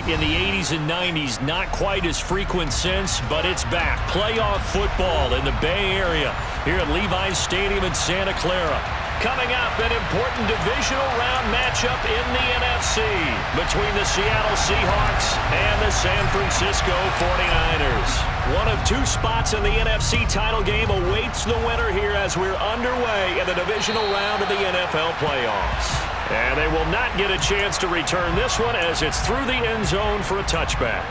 in the 80s and 90s. Not quite as frequent since, but it's back. Playoff football in the Bay Area here at Levi's Stadium in Santa Clara. Coming up, an important divisional round matchup in the NFC between the Seattle Seahawks and the San Francisco 49ers. One of two spots in the NFC title game awaits the winner here as we're underway in the divisional round of the NFL playoffs. And they will not get a chance to return this one as it's through the end zone for a touchback.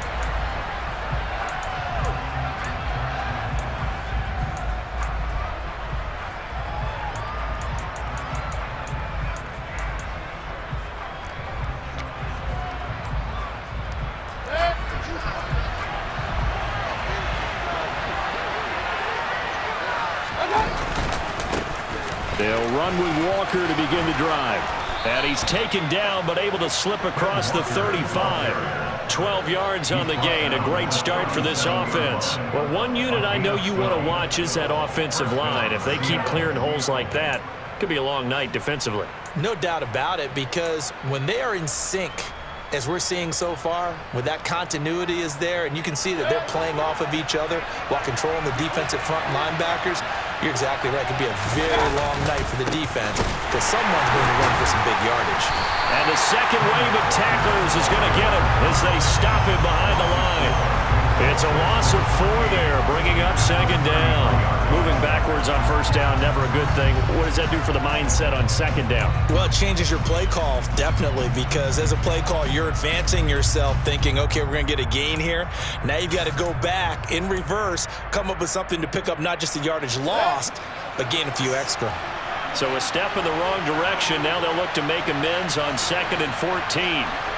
They'll run with Walker to begin the drive. And he's taken down but able to slip across the 35. 12 yards on the gain. A great start for this offense. Well, one unit I know you want to watch is that offensive line. If they keep clearing holes like that, it could be a long night defensively. No doubt about it, because when they are in sync, as we're seeing so far, when that continuity is there and you can see that they're playing off of each other while controlling the defensive front linebackers, you're exactly right. It could be a very long night for the defense because someone's going to run for some big yardage. And the second wave of tacklers is going to get him as they stop him behind the line. It's a loss of 4 there, bringing up second down. Moving backwards on first down, never a good thing. What does that do for the mindset on second down? Well, it changes your play call, definitely, because as a play call, you're advancing yourself thinking, okay, we're going to get a gain here. Now you've got to go back in reverse, come up with something to pick up not just the yardage lost, but gain a few extra. So a step in the wrong direction. Now they'll look to make amends on 2nd and 14.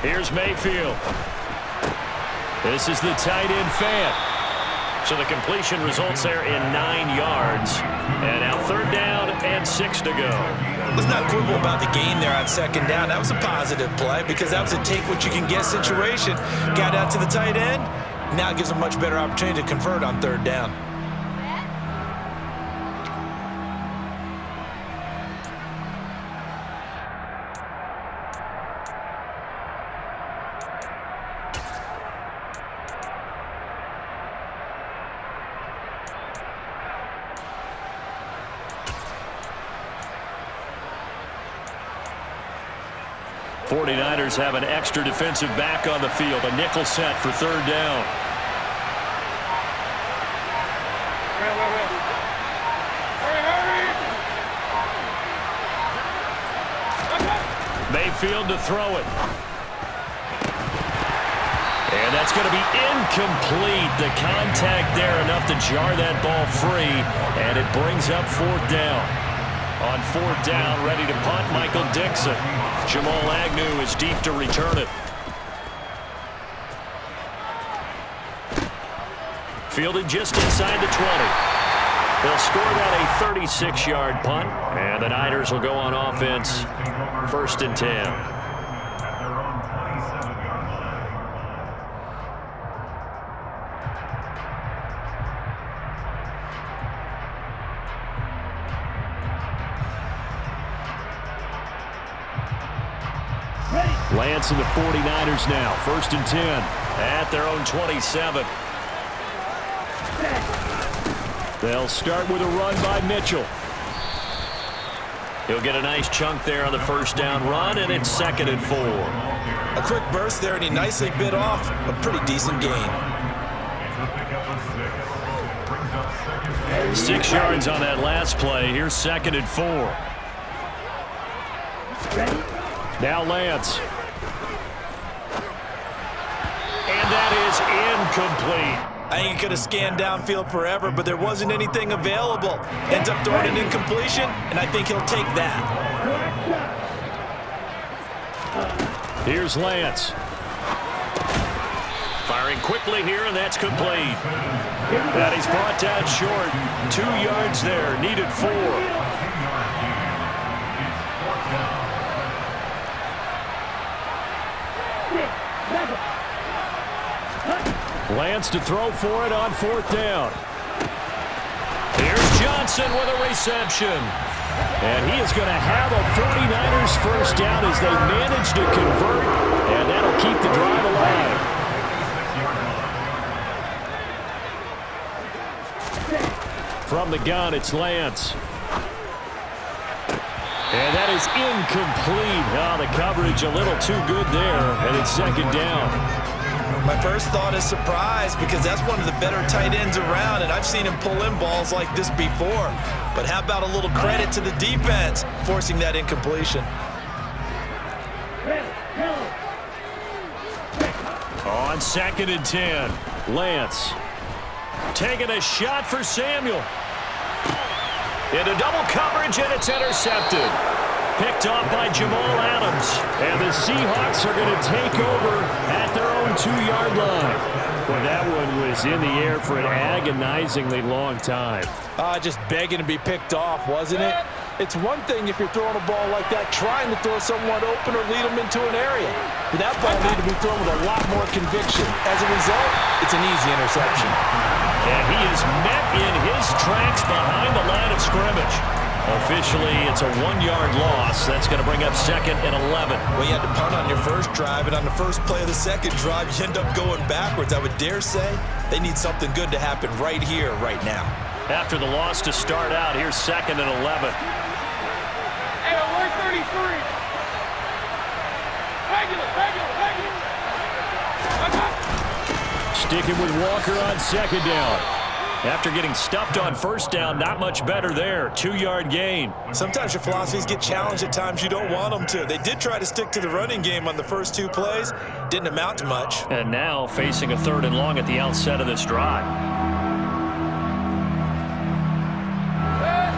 Here's Mayfield. This is the tight end fan. So the completion results there in 9 yards. And now 3rd down and 6 to go. Let's not quibble about the gain there on second down. That was a positive play because that was a take-what-you-can-get situation. Got out to the tight end. Now it gives a much better opportunity to convert on 3rd down. '49ers have an extra defensive back on the field. A nickel set for 3rd down. Mayfield to throw it. And that's going to be incomplete. The contact there enough to jar that ball free. And it brings up 4th down. On 4th down, ready to punt, Michael Dixon. Jamal Agnew is deep to return it. Fielded just inside the 20. They'll score that a 36-yard punt. And the Niners will go on offense, 1st and 10. Lance and the 49ers now, 1st and 10 at their own 27. They'll start with a run by Mitchell. He'll get a nice chunk there on the 1st down run, and it's 2nd and 4. A quick burst there, and he nicely bit off a pretty decent gain. 6 yards on that last play. Here's 2nd and 4. Now Lance. And that is incomplete. I think he could have scanned downfield forever, but there wasn't anything available. Ends up throwing an incompletion, and I think he'll take that. Here's Lance. Firing quickly here, and that's complete. And he's brought down short. 2 yards there, needed 4. Lance to throw for it on 4th down. Here's Johnson with a reception. And he is going to have a 49ers first down as they manage to convert, and that'll keep the drive alive. From the gun, it's Lance. And that is incomplete. Oh, the coverage a little too good there, and it's 2nd down. My first thought is surprise because that's one of the better tight ends around, and I've seen him pull in balls like this before. But how about a little credit to the defense forcing that incompletion? On 2nd and 10, Lance taking a shot for Samuel. Into double coverage, and it's intercepted. Picked off by Jamal Adams. And the Seahawks are going to take over at their own 2-yard line. Well, that one was in the air for an agonizingly long time. Just begging to be picked off, wasn't it? It's one thing if you're throwing a ball like that, trying to throw someone open or lead them into an area. But that ball needed to be thrown with a lot more conviction. As a result, it's an easy interception. And he is met in his tracks behind the line of scrimmage. Officially, it's a 1-yard loss. That's going to bring up 2nd and 11. Well, you had to punt on your first drive, and on the first play of the second drive, you end up going backwards. I would dare say they need something good to happen right here, right now. After the loss to start out, here's 2nd and 11. Hey, 133. Regular. Sticking with Walker on 2nd down. After getting stuffed on 1st down, not much better there. 2-yard gain. Sometimes your philosophies get challenged at times you don't want them to. They did try to stick to the running game on the first 2 plays. Didn't amount to much. And now facing a 3rd and long at the outset of this drive.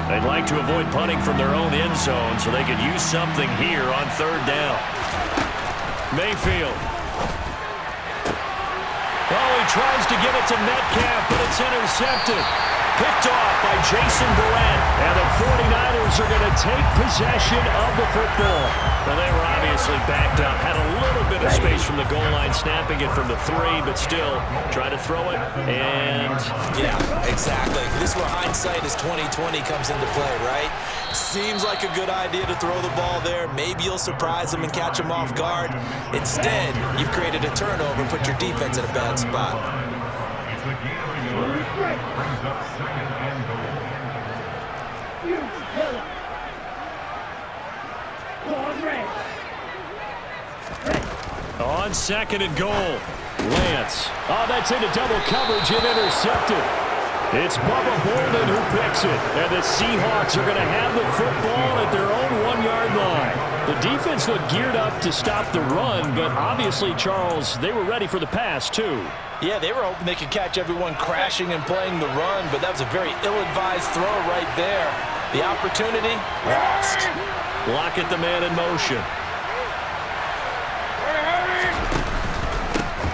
They'd like to avoid punting from their own end zone so they could use something here on 3rd down. Mayfield. Oh, he tries to get it to Metcalf, but it's intercepted. Picked off by Jason Barrett. And the 49ers are going to take possession of the football. Well, they were obviously backed up. Had a little bit of space from the goal line, snapping it from the 3, but still try to throw it. And yeah, exactly. This is where hindsight is 20/20 comes into play, right? Seems like a good idea to throw the ball there. Maybe you'll surprise them and catch them off guard. Instead, you've created a turnover and put your defense in a bad spot. On 2nd and goal, Lance. Oh, that's into double coverage and intercepted. It's Bubba Bolden who picks it, and the Seahawks are going to have the football at their own 1-yard line. The defense looked geared up to stop the run, but obviously, Charles, they were ready for the pass, too. Yeah, they were hoping they could catch everyone crashing and playing the run, but that was a very ill-advised throw right there. The opportunity, lost. Lockett the man in motion.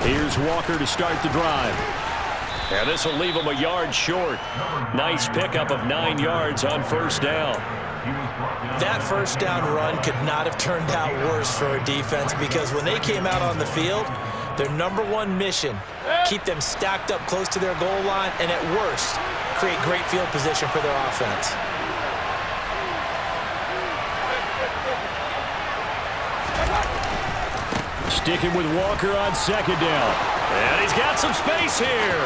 Here's Walker to start the drive. And this will leave him a yard short. Nice pickup of 9 yards on 1st down. That 1st down run could not have turned out worse for a defense because when they came out on the field, their #1 mission, keep them stacked up close to their goal line, and at worst, create great field position for their offense. Sticking with Walker on 2nd down. And he's got some space here.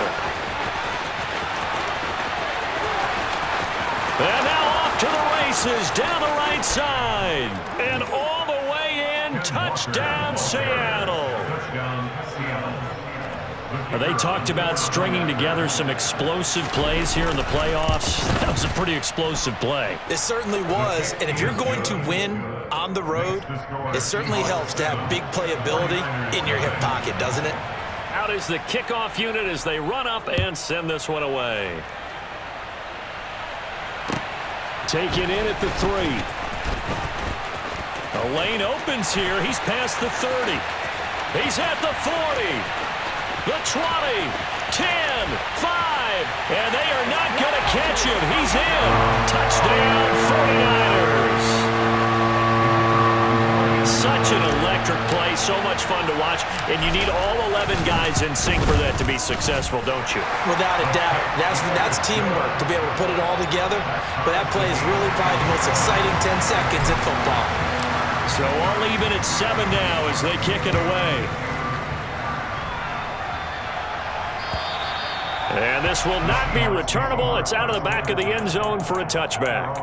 And now off to the races down the right side. And all the way in, touchdown Seattle. They talked about stringing together some explosive plays here in the playoffs. That was a pretty explosive play. It certainly was, and if you're going to win on the road, it certainly helps to have big playability in your hip pocket, doesn't it? Out is the kickoff unit as they run up and send this one away. Taken in at the 3. The lane opens here. He's past the 30. He's at the 40. The 20, 10, 5, and they are not going to catch him. He's in. Touchdown, 49ers. Such an electric play so much fun to watch, and you need all 11 guys in sync for that to be successful, don't you? Without a doubt. That's teamwork to be able to put it all together. But that play is really probably the most exciting 10 seconds in football. So all even at 7 now as they kick it away. And this will not be returnable. It's out of the back of the end zone for a touchback.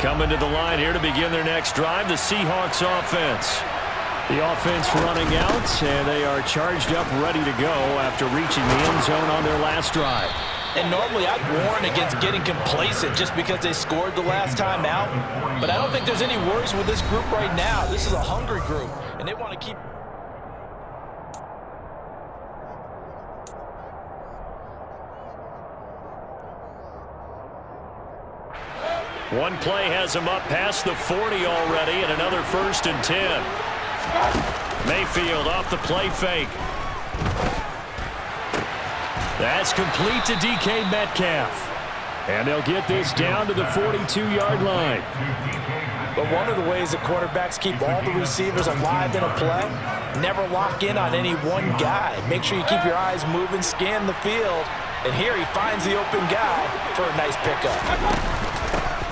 Coming to the line here to begin their next drive, the Seahawks offense. The offense running out, and they are charged up, ready to go after reaching the end zone on their last drive. And normally I'd warn against getting complacent just because they scored the last time out. But I don't think there's any worries with this group right now. This is a hungry group, and they want to keep... One play has him up past the 40 already, and another 1st and 10. Mayfield off the play fake. That's complete to DK Metcalf. And they'll get this down to the 42-yard line. But one of the ways that quarterbacks keep all the receivers alive in a play, never lock in on any one guy. Make sure you keep your eyes moving, scan the field. And here he finds the open guy for a nice pickup.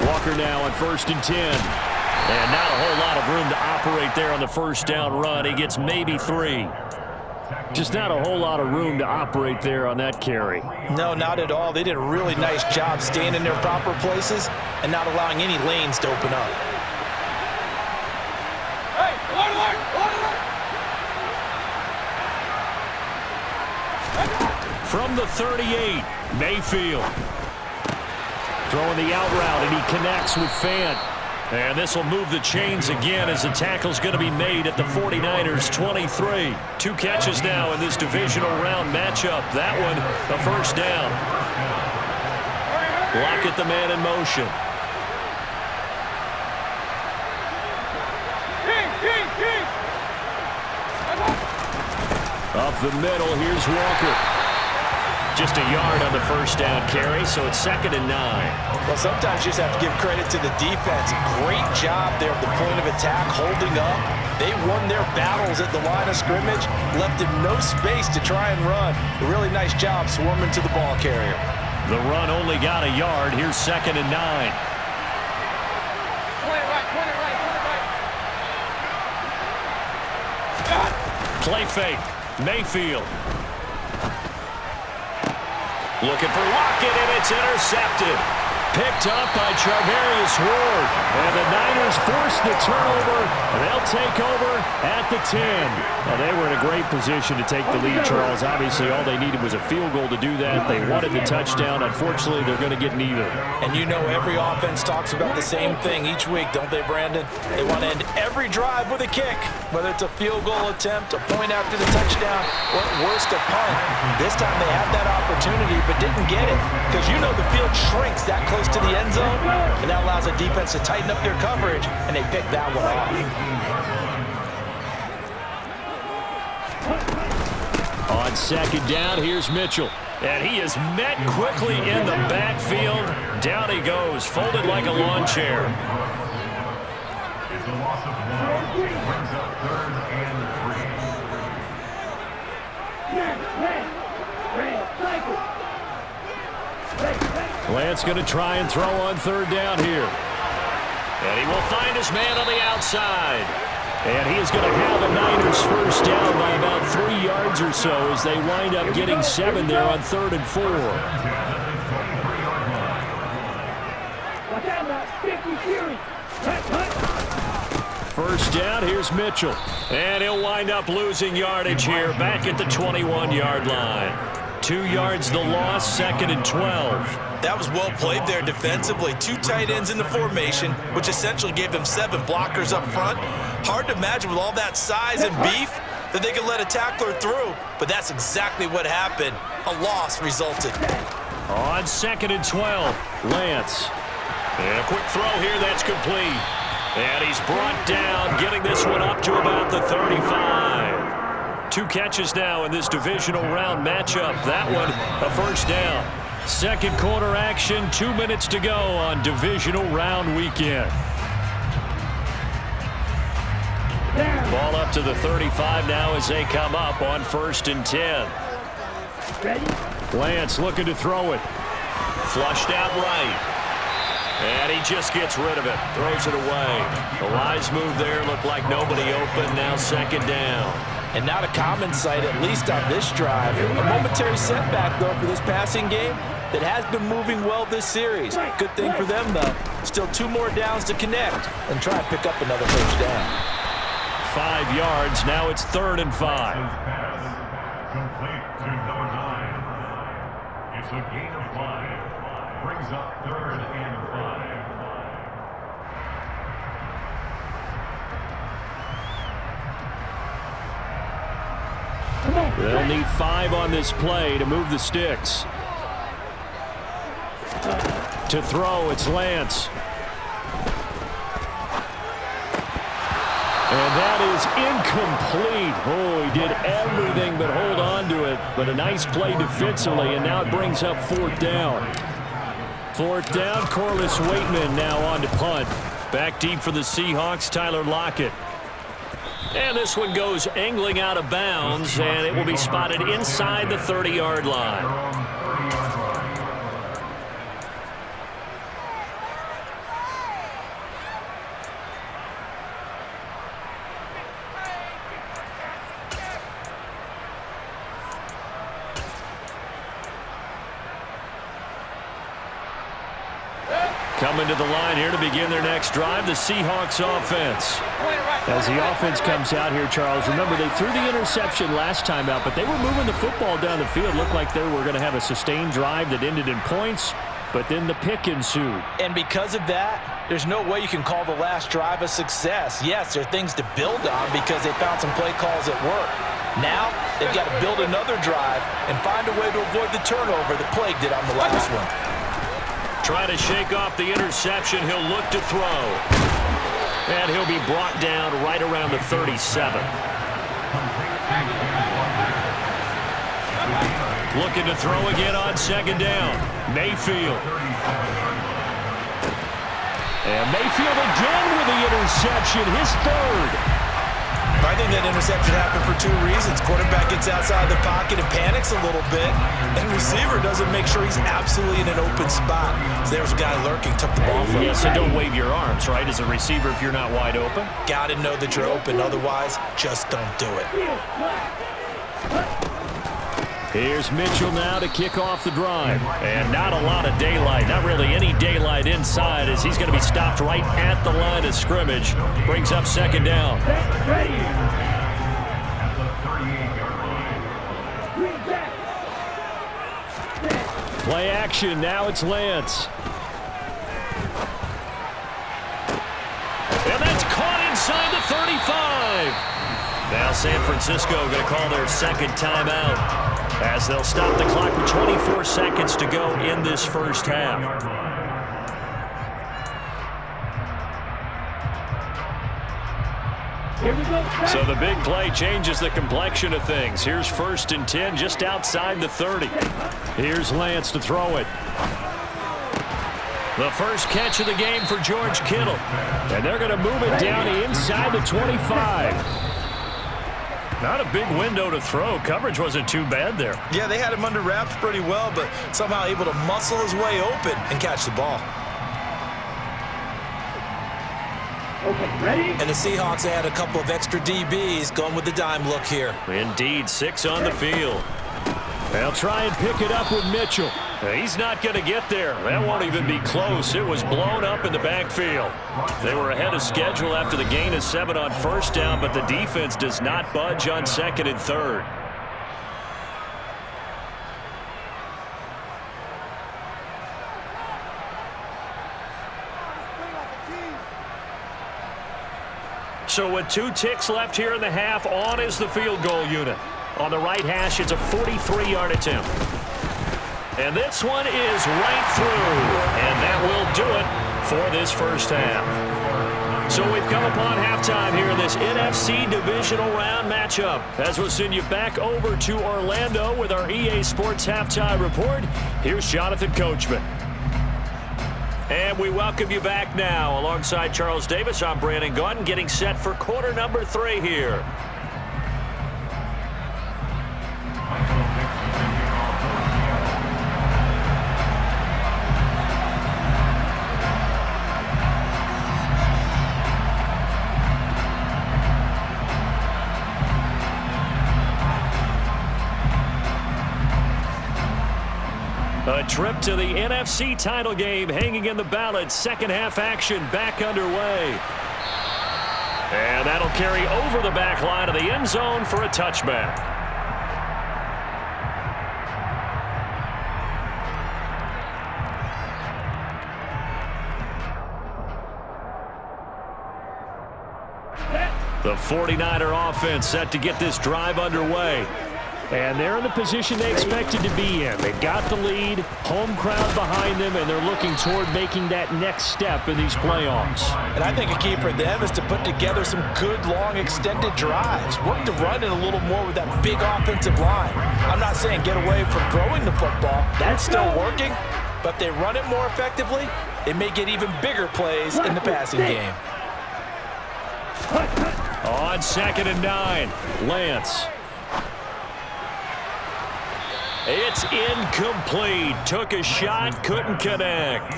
Walker now on 1st and 10. And not a whole lot of room to operate there on the first down run. He gets maybe 3. Just not a whole lot of room to operate there on that carry. No, not at all. They did a really nice job staying in their proper places and not allowing any lanes to open up. Hey, From the 38, Mayfield. Throwing the out route, and he connects with Fant. And this will move the chains again as the tackle's going to be made at the 49ers' 23. 2 catches now in this divisional round matchup. That one, a first down. Lockett the man in motion. Up the middle, here's Walker. Just a yard on the first down carry, so it's 2nd and 9. Well, sometimes you just have to give credit to the defense. Great job there at the point of attack, holding up. They won their battles at the line of scrimmage, left him no space to try and run. A really nice job swarming to the ball carrier. The run only got a yard. Here's 2nd and 9. Play fake. Mayfield. Looking for Lockett, and it's intercepted. Picked up by Charvarius Ward. And the Niners force the turnover, and they'll take over at the 10. Now, they were in a great position to take the lead, Charles. Obviously, all they needed was a field goal to do that. They wanted the touchdown. Unfortunately, they're going to get neither. And you know every offense talks about the same thing each week, don't they, Brandon? They want to end every drive with a kick, whether it's a field goal attempt, a point after the touchdown, or at worst, a punt. This time they had that opportunity but didn't get it because you know the field shrinks that close to the end zone, and that allows the defense to tighten up their coverage, and they pick that one off. On 2nd down, here's Mitchell. And he is met quickly in the backfield. Down he goes, folded like a lawn chair. Lance going to try and throw on 3rd down here. And he will find his man on the outside. And he is going to have the Niners first down by about 3 yards or so as they wind up getting 7 there on 3rd and 4. First down, here's Mitchell. And he'll wind up losing yardage here back at the 21-yard line. 2 yards the loss, 2nd and 12. That was well played there defensively. 2 tight ends in the formation, which essentially gave them 7 blockers up front. Hard to imagine with all that size and beef that they could let a tackler through, but that's exactly what happened. A loss resulted. On 2nd and 12, Lance. And a quick throw here that's complete. And he's brought down, getting this one up to about the 35. 2 catches now in this divisional round matchup. That one, a first down. Second quarter action, 2 minutes to go on divisional round weekend. Ball up to the 35 now as they come up on 1st and 10. Lance looking to throw it. Flushed out right. And he just gets rid of it. Throws it away. The wise move there. Looked like nobody open. Now 2nd down. And not a common sight, at least on this drive. A momentary setback, though, for this passing game that has been moving well this series. Good thing for them, though. Still 2 more downs to connect and try and pick up another first down. 5 yards. Now it's 3rd and 5. Complete to number 9. It's a gain of 5. Brings up 3rd and 5. They'll need 5 on this play to move the sticks. To throw, it's Lance. And that is incomplete. Oh, he did everything but hold on to it. But a nice play defensively, and now it brings up 4th down. 4th down, Corliss Waitman now on to punt. Back deep for the Seahawks, Tyler Lockett. And this one goes angling out of bounds, and it will be spotted inside the 30-yard line. Coming to the line here to begin their next drive, the Seahawks offense. As the offense comes out here, Charles, remember they threw the interception last time out, but they were moving the football down the field. Looked like they were going to have a sustained drive that ended in points, but then the pick ensued. And because of that, there's no way you can call the last drive a success. Yes, there are things to build on because they found some play calls at work. Now, they've got to build another drive and find a way to avoid the turnover that plagued it on the last one. Trying to shake off the interception. He'll look to throw. And he'll be brought down right around the 37. Looking to throw again on 2nd down. Mayfield. And Mayfield again with the interception, his 3rd. I think that interception happened for 2 reasons. Quarterback gets outside the pocket and panics a little bit, and receiver doesn't make sure he's absolutely in an open spot. So there's a guy lurking, took the ball from him. Yes, so don't wave your arms, right, as a receiver if you're not wide open. Got to know that you're open. Otherwise, just don't do it. Here's Mitchell now to kick off the drive. And not a lot of daylight, not really any daylight inside, as he's going to be stopped right at the line of scrimmage. Brings up 2nd down. Play action, now it's Lance. And that's caught inside the 35. Now San Francisco going to call their 2nd timeout, as they'll stop the clock with 24 seconds to go in this first half. So the big play changes the complexion of things. Here's 1st and 10 just outside the 30. Here's Lance to throw it. The first catch of the game for George Kittle. And they're going to move it down inside the 25. Not a big window to throw. Coverage wasn't too bad there. Yeah, they had him under wraps pretty well, but somehow able to muscle his way open and catch the ball. Okay, ready? And the Seahawks had a couple of extra DBs going with the dime look here. Indeed, 6 on the field. They'll try and pick it up with Mitchell. He's not going to get there. That won't even be close. It was blown up in the backfield. They were ahead of schedule after the gain of 7 on 1st down, but the defense does not budge on 2nd and 3rd. So with 2 ticks left here in the half, on is the field goal unit. On the right hash, it's a 43-yard attempt. And this one is right through. And that will do it for this first half. So we've come upon halftime here in this NFC divisional round matchup. As we'll send you back over to Orlando with our EA Sports Halftime Report, here's Jonathan Coachman. And we welcome you back now. Alongside Charles Davis, I'm Brandon Gaudin, getting set for quarter number 3 here. A trip to the NFC title game hanging in the balance. Second half action back underway. And that'll carry over the back line of the end zone for a touchback. The 49er offense set to get this drive underway. And they're in the position they expected to be in. They got the lead, home crowd behind them, and they're looking toward making that next step in these playoffs. And I think a key for them is to put together some good, long, extended drives. Work to run it a little more with that big offensive line. I'm not saying get away from throwing the football. That's still working. But if they run it more effectively, it may get even bigger plays in the passing game. On 2nd and 9, Lance. It's incomplete. Took a shot, couldn't connect.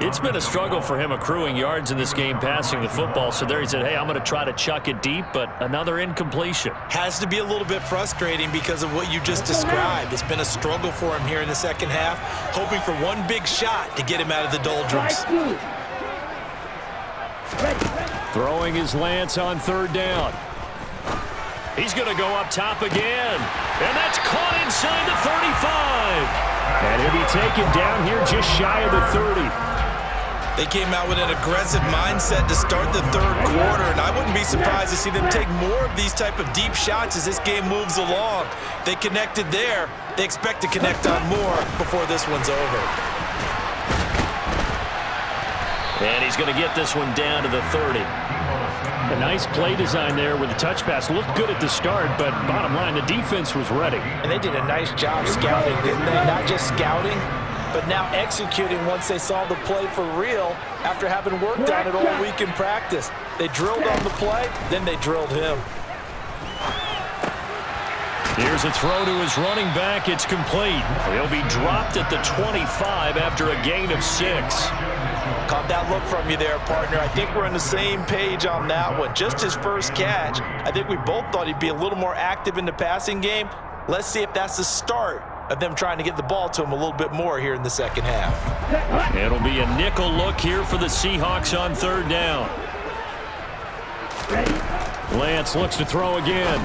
It's been a struggle for him accruing yards in this game passing the football. So there he said, hey, I'm going to try to chuck it deep, but another incompletion. Has to be a little bit frustrating because of what you just described. It's been a struggle for him here in the second half, hoping for one big shot to get him out of the doldrums. Throwing his Lance on 3rd down. He's going to go up top again. And that's caught inside the 35. And he'll be taken down here just shy of the 30. They came out with an aggressive mindset to start the 3rd quarter, and I wouldn't be surprised to see them take more of these type of deep shots as this game moves along. They connected there. They expect to connect on more before this one's over. And he's going to get this one down to the 30. A nice play design there with the touch pass. Looked good at the start, but bottom line, the defense was ready. And they did a nice job scouting, didn't they? Not just scouting, but now executing once they saw the play for real after having worked on it all week in practice. They drilled on the play, then they drilled him. Here's a throw to his running back. It's complete. He'll be dropped at the 25 after a gain of 6. Caught that look from you there, partner. I think we're on the same page on that one. Just his first catch. I think we both thought he'd be a little more active in the passing game. Let's see if that's the start of them trying to get the ball to him a little bit more here in the second half. It'll be a nickel look here for the Seahawks on 3rd down. Lance looks to throw again.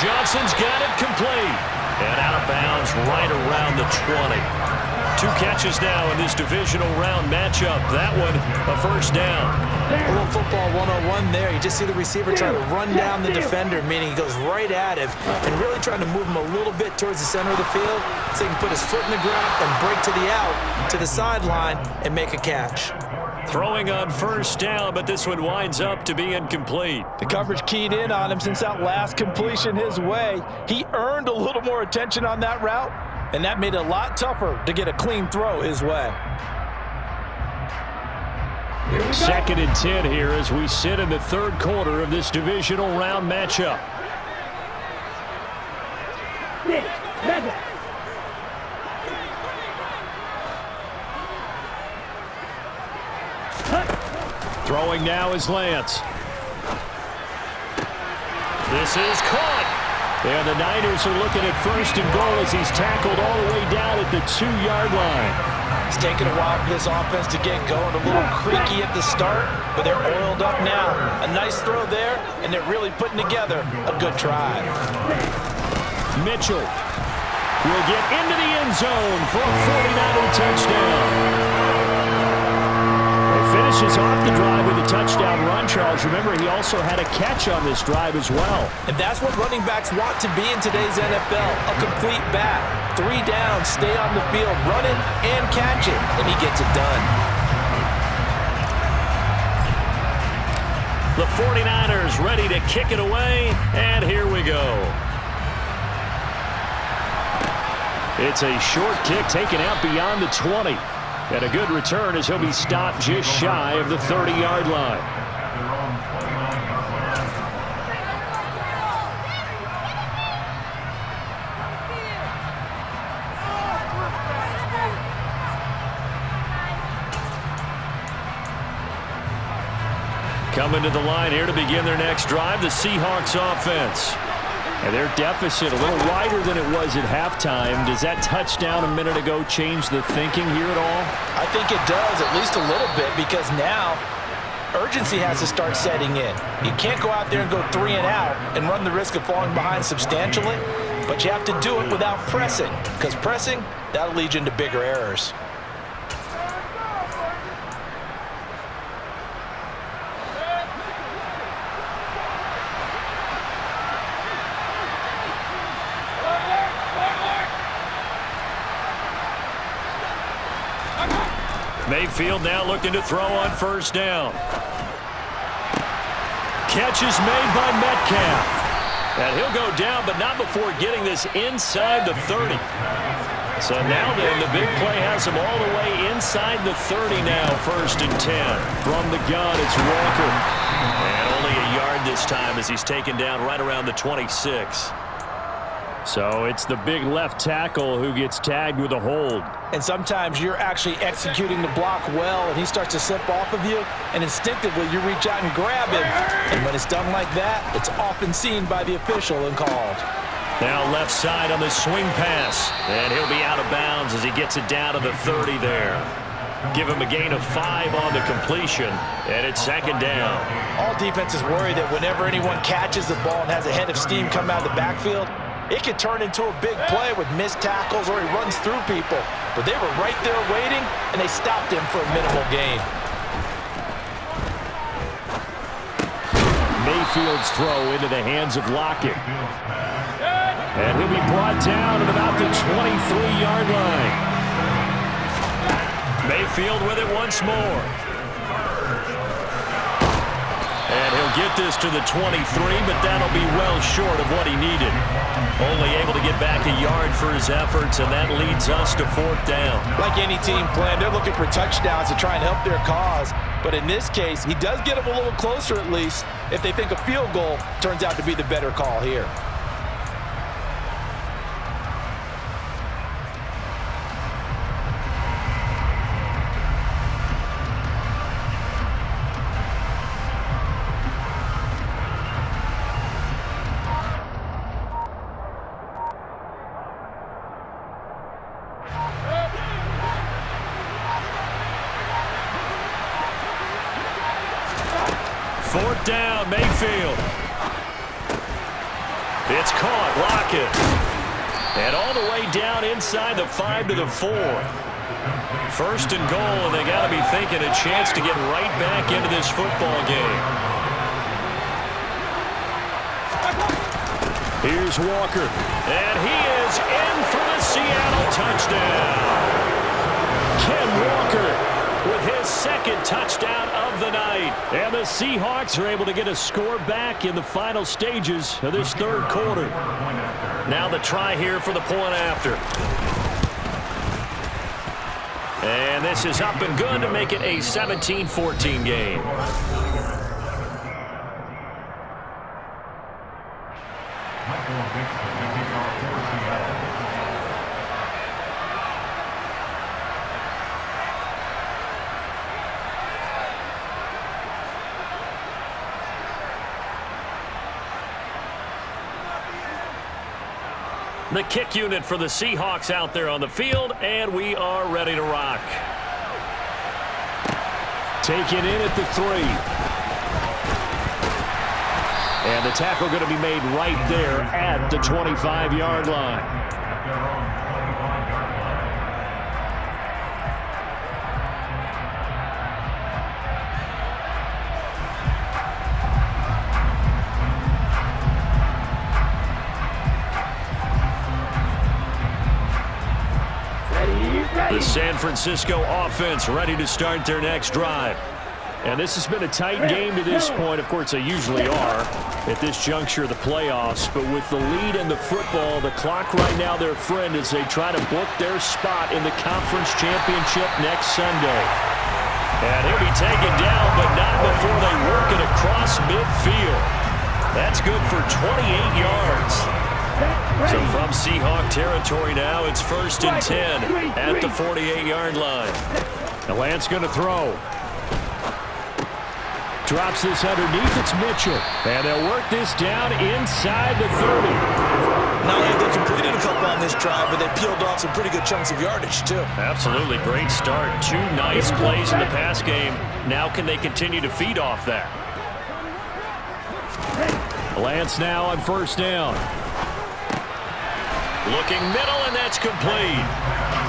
Johnson's got it complete. And out of bounds right around the 20. 2 catches now in this divisional round matchup. That one, a first down. A little football 101 there. You just see the receiver trying to run down the defender, meaning he goes right at him and really trying to move him a little bit towards the center of the field so he can put his foot in the ground and break to the out, to the sideline, and make a catch. Throwing on 1st down, but this one winds up to be incomplete. The coverage keyed in on him since that last completion his way. He earned a little more attention on that route, and that made it a lot tougher to get a clean throw his way. 2nd and 10 here as we sit in the 3rd quarter of this divisional round matchup. Throwing now is Lance. This is caught. And the Niners are looking at 1st and goal as he's tackled all the way down at the 2-yard line. It's taken a while for this offense to get going. A little creaky at the start, but they're oiled up now. A nice throw there, and they're really putting together a good drive. Mitchell will get into the end zone for a 49er touchdown. Finishes off the drive with a touchdown run, Charles. Remember, he also had a catch on this drive as well. And that's what running backs want to be in today's NFL, a complete back. 3 downs, stay on the field, running and catching, and he gets it done. The 49ers ready to kick it away, and here we go. It's a short kick taken out beyond the 20. And a good return as he'll be stopped just shy of the 30-yard line. Coming to the line here to begin their next drive, the Seahawks offense. And their deficit a little wider than it was at halftime. Does that touchdown a minute ago change the thinking here at all? I think it does, at least a little bit, because now urgency has to start setting in. You can't go out there and go 3 and out and run the risk of falling behind substantially, but you have to do it without pressing, because pressing, that'll lead you into bigger errors. Mayfield now looking to throw on first down. Catch is made by Metcalf. And he'll go down, but not before getting this inside the 30. So now then, the big play has him all the way inside the 30 now, 1st and 10. From the gun, it's Walker. And only a yard this time as he's taken down right around the 26. So it's the big left tackle who gets tagged with a hold. And sometimes you're actually executing the block well, and he starts to slip off of you, and instinctively you reach out and grab him. And when it's done like that, it's often seen by the official and called. Now left side on the swing pass, and he'll be out of bounds as he gets it down to the 30 there. Give him a gain of 5 on the completion, and it's 2nd down. All defenses worry that whenever anyone catches the ball and has a head of steam come out of the backfield, it can turn into a big play with missed tackles or he runs through people. But they were right there waiting, and they stopped him for a minimal gain. Mayfield's throw into the hands of Lockett. And he'll be brought down at about the 23-yard line. Mayfield with it once more. And he'll get this to the 23, but that'll be well short of what he needed. Only able to get back a yard for his efforts, and that leads us to 4th down. Like any team plan, they're looking for touchdowns to try and help their cause. But in this case, he does get them a little closer at least if they think a field goal turns out to be the better call here. Fourth down, Mayfield. It's caught, Lockett. And all the way down inside the 5 to the 4. 1st and goal, and they got to be thinking a chance to get right back into this football game. Here's Walker, and he is in for the Seattle touchdown. Ken Walker with his 2nd touchdown of the night. And the Seahawks are able to get a score back in the final stages of this 3rd quarter. Now the try here for the point after. And this is up and good to make it a 17-14 game. The kick unit for the Seahawks out there on the field, and we are ready to rock. Taken in at the 3. And the tackle going to be made right there at the 25-yard line. San Francisco offense ready to start their next drive. And this has been a tight game to this point. Of course, they usually are at this juncture of the playoffs. But with the lead in the football, the clock right now their friend as they try to book their spot in the conference championship next Sunday. And he'll be taken down, but not before they work it across midfield. That's good for 28 yards. So from Seahawk territory now, it's 1st and 10 at the 48-yard line. Now Lance going to throw. Drops this underneath. It's Mitchell. And they'll work this down inside the 30. Not only they completed a couple on this drive, but they peeled off some pretty good chunks of yardage, too. Absolutely great start. 2 nice plays in the pass game. Now can they continue to feed off that? Lance now on 1st down. Looking middle, and that's complete.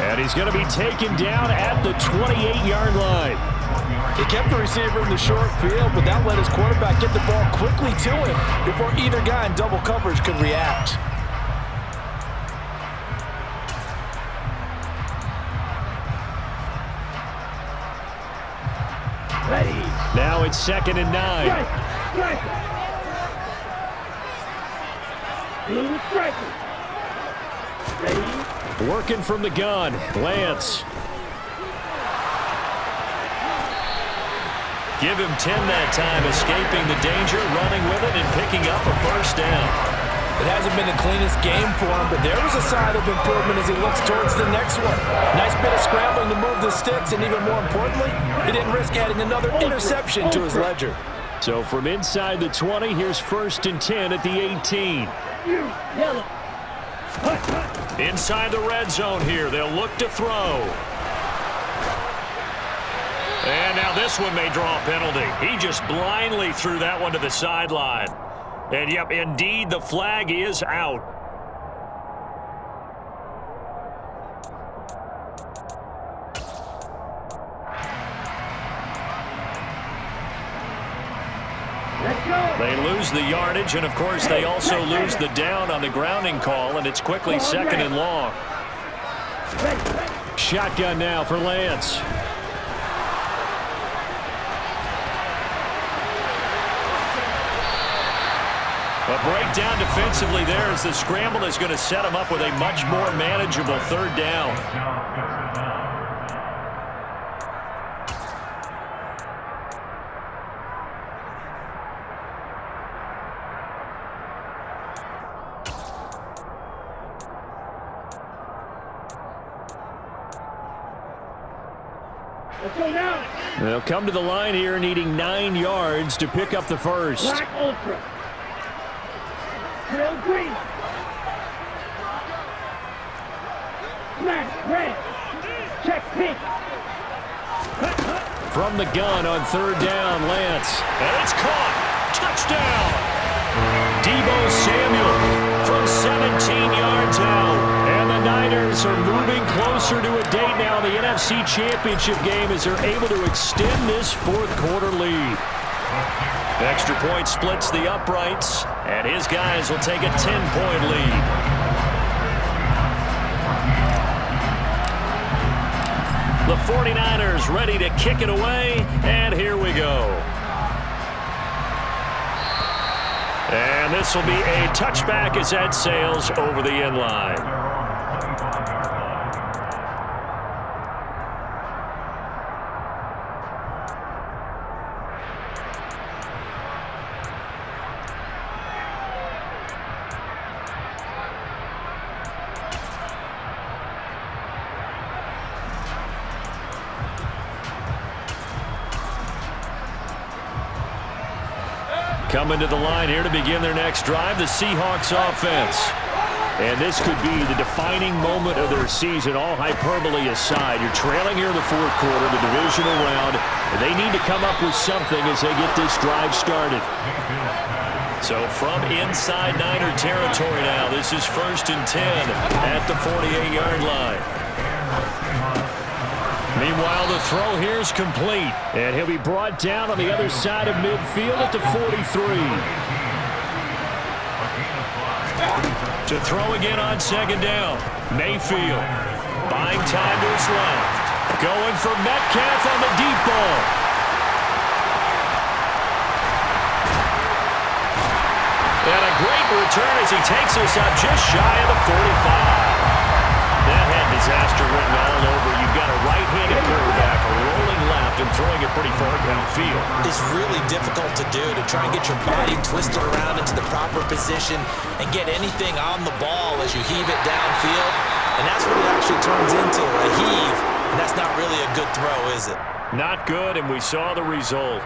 And he's going to be taken down at the 28-yard line. He kept the receiver in the short field, but that let his quarterback get the ball quickly to him before either guy in double coverage could react. Ready. Now it's 2nd and 9. Striker. Blue striker. Ready. Working from the gun. Lance. Give him 10 that time, escaping the danger, running with it, and picking up a 1st down. It hasn't been the cleanest game for him, but there was a sign of improvement as he looks towards the next one. Nice bit of scrambling to move the sticks, and even more importantly, he didn't risk adding another interception to his ledger. So from inside the 20, here's 1st and 10 at the 18. Yellow. Inside the red zone here, they'll look to throw. And now this one may draw a penalty. He just blindly threw that one to the sideline. And, yep, indeed, the flag is out. Let's go. They lose the yardage, and, of course, they also lose the down on the grounding call, and it's quickly 2nd and long. Shotgun now for Lance. A breakdown defensively there as the scramble is going to set him up with a much more manageable 3rd down. Let's go now. They'll come to the line here needing 9 yards to pick up the 1st. Black Ultra. Trail green. Smash red. Check pink. From the gun on 3rd down, Lance. And it's caught. Touchdown. Deebo Samuel from 17 yards out. And the Niners are moving closer to a date now in the NFC Championship game as they're able to extend this 4th quarter lead. Extra point splits the uprights, and his guys will take a 10-point lead. The 49ers ready to kick it away, and here we go. And this will be a touchback as that sails over the end line. Coming to the line here to begin their next drive, the Seahawks offense. And this could be the defining moment of their season, all hyperbole aside. You're trailing here in the 4th quarter, the divisional round, and they need to come up with something as they get this drive started. So from inside Niner territory now, this is 1st and 10 at the 48-yard line. Meanwhile, the throw here is complete, and he'll be brought down on the other side of midfield at the 43. To throw again on 2nd down, Mayfield. Buying time to his left. Going for Metcalf on the deep ball. And a great return as he takes us up just shy of the 45. That had disaster written all over. You've got a right-handed quarterback rolling left and throwing it pretty far downfield. It's really difficult to do, to try and get your body twisted around into the proper position and get anything on the ball as you heave it downfield. And that's what it actually turns into, a heave. And that's not really a good throw, is it? Not good, and we saw the result.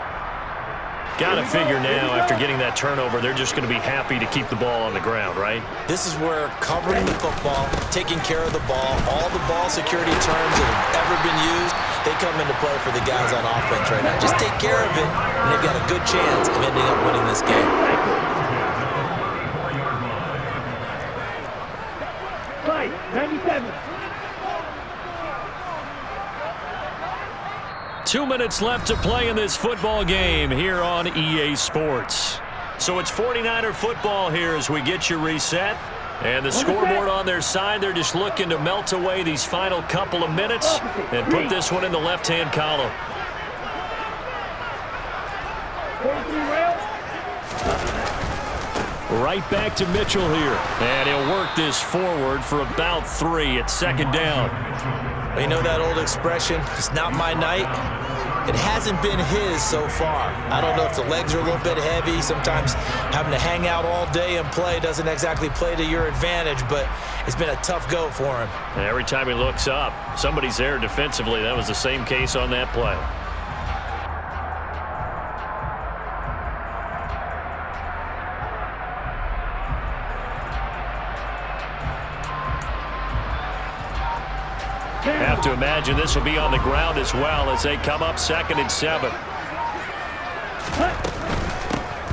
Got to figure now, after getting that turnover, they're just going to be happy to keep the ball on the ground, right? This is where covering the football, taking care of the ball, all the ball security terms that have ever been used, they come into play for the guys on offense right now. Just take care of it, and they've got a good chance of ending up winning this game. Fight, 97. 2 minutes left to play in this football game here on EA Sports. So it's 49er football here as we get you reset. And the scoreboard on their side, they're just looking to melt away these final couple of minutes and put this one in the left-hand column. Right back to Mitchell here. And he'll work this forward for about 3 at second down. Well, you know that old expression, it's not my night? It hasn't been his so far. I don't know if the legs are a little bit heavy. Sometimes having to hang out all day and play doesn't exactly play to your advantage, but it's been a tough go for him. And every time he looks up, somebody's there defensively. That was the same case on that play. Have to imagine this will be on the ground as well as they come up 2nd and 7.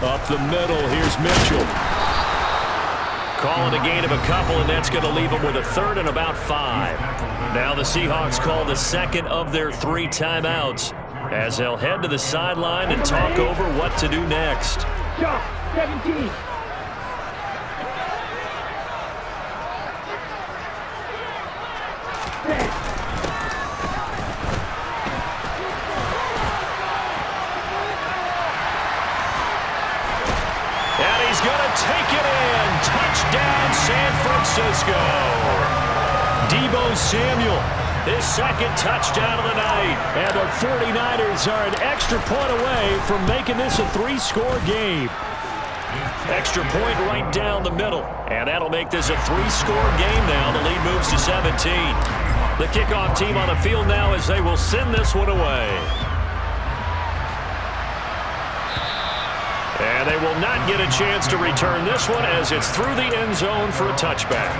Up the middle, here's Mitchell. Calling a gain of a couple, and that's going to leave them with a 3rd and about 5. Now the Seahawks call the 2nd of their 3 timeouts as they'll head to the sideline and talk over what to do next. Shot, 17. Take it in. Touchdown, San Francisco. Deebo Samuel, his 2nd touchdown of the night. And the 49ers are an extra point away from making this a 3-score game. Extra point right down the middle. And that'll make this a 3-score game now. The lead moves to 17. The kickoff team on the field now as they will send this one away. And they will not get a chance to return this one as it's through the end zone for a touchback.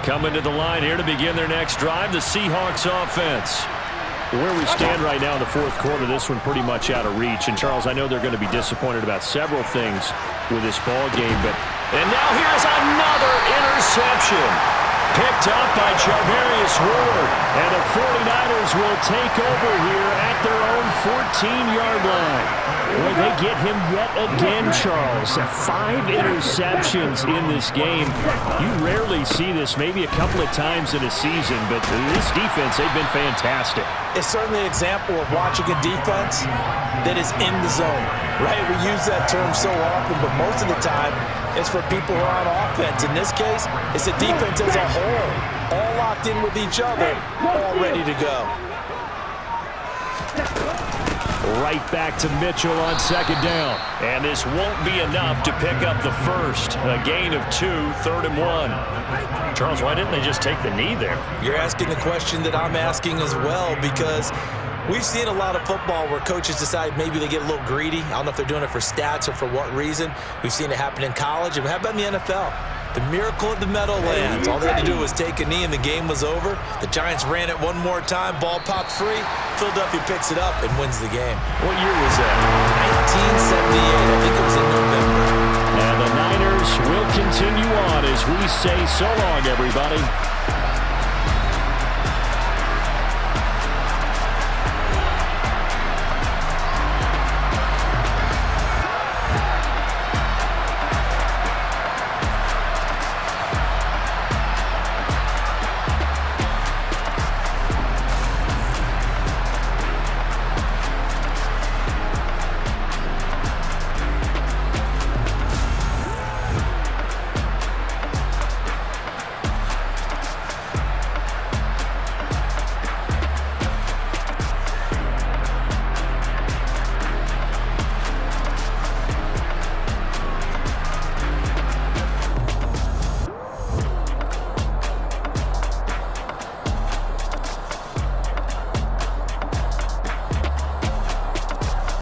Coming to the line here to begin their next drive, the Seahawks offense. Where we stand right now in the 4th quarter, this one pretty much out of reach. And, Charles, I know they're going to be disappointed about several things with this ball game. And now here's another interception. Picked up by Charvarius Ward. And the 49ers will take over here at their own 14-yard line. Boy, they get him yet again, Charles. 5 interceptions in this game. You rarely see this, maybe a couple of times in a season, but this defense, they've been fantastic. It's certainly an example of watching a defense that is in the zone, right? We use that term so often, but most of the time, it's for people who are on offense. In this case, it's the defense as a whole, all locked in with each other, all ready to go. Right back to Mitchell on 2nd down. And this won't be enough to pick up the first. A gain of 2, 3rd and 1. Charles, why didn't they just take the knee there? You're asking the question that I'm asking as well, because we've seen a lot of football where coaches decide maybe they get a little greedy. I don't know if they're doing it for stats or for what reason. We've seen it happen in college. And how about in the NFL? The miracle at the Meadowlands. All they had to do was take a knee and the game was over. The Giants ran it one more time. Ball popped free. Philadelphia picks it up and wins the game. What year was that? 1978. I think it was in November. And the Niners will continue on as we say so long, everybody.